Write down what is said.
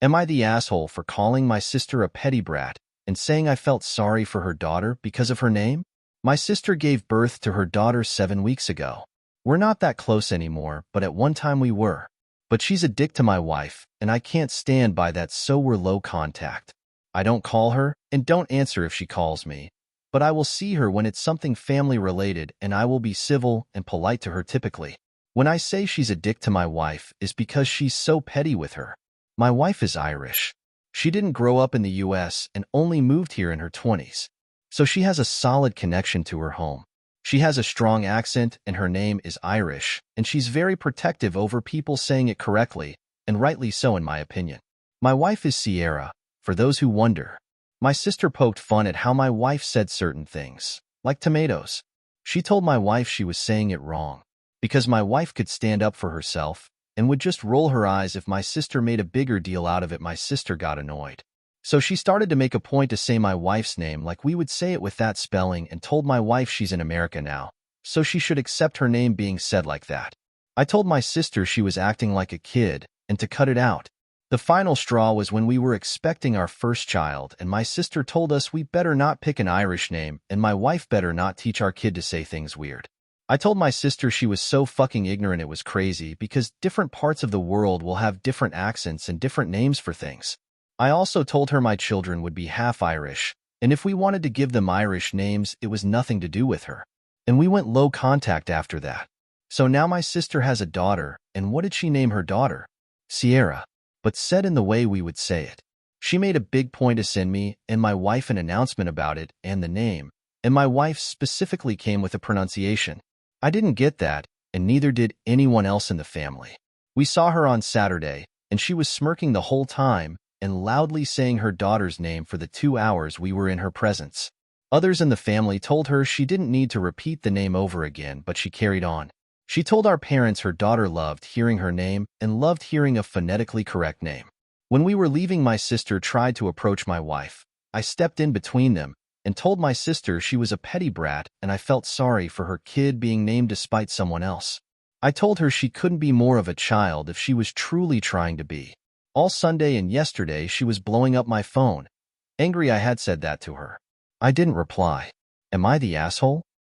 Am I the asshole for calling my sister a petty brat and saying I felt sorry for her daughter because of her name? My sister gave birth to her daughter 7 weeks ago. We're not that close anymore, but at one time we were. But she's a dick to my wife, and I can't stand by that, so we're low contact. I don't call her and don't answer if she calls me, but I will see her when it's something family related, and I will be civil and polite to her typically. When I say she's a dick to my wife is because she's so petty with her. My wife is Irish. She didn't grow up in the US and only moved here in her 20s. So she has a solid connection to her home. She has a strong accent and her name is Irish, and she's very protective over people saying it correctly, and rightly so in my opinion. My wife is Sierra, for those who wonder. My sister poked fun at how my wife said certain things, like tomatoes. She told my wife she was saying it wrong, because my wife could stand up for herself and would just roll her eyes if my sister made a bigger deal out of it. My sister got annoyed. So she started to make a point to say my wife's name like we would say it with that spelling, and told my wife she's in America now, so she should accept her name being said like that. I told my sister she was acting like a kid and to cut it out. The final straw was when we were expecting our first child, and my sister told us we better not pick an Irish name and my wife better not teach our kid to say things weird. I told my sister she was so fucking ignorant it was crazy, because different parts of the world will have different accents and different names for things. I also told her my children would be half Irish, and if we wanted to give them Irish names, it was nothing to do with her. And we went low contact after that. So now my sister has a daughter, and what did she name her daughter? Sierra, but said in the way we would say it. She made a big point to send me and my wife an announcement about it and the name, and my wife specifically came with a pronunciation. I didn't get that, and neither did anyone else in the family. We saw her on Saturday, and she was smirking the whole time and loudly saying her daughter's name for the 2 hours we were in her presence. Others in the family told her she didn't need to repeat the name over again, but she carried on. She told our parents her daughter loved hearing her name and loved hearing a phonetically correct name. When we were leaving, my sister tried to approach my wife. I stepped in between them and told my sister she was a petty brat and I felt sorry for her kid being named despite someone else. I told her she couldn't be more of a child if she was truly trying to be. All Sunday and yesterday she was blowing up my phone, angry I had said that to her. I didn't reply. Am I the asshole?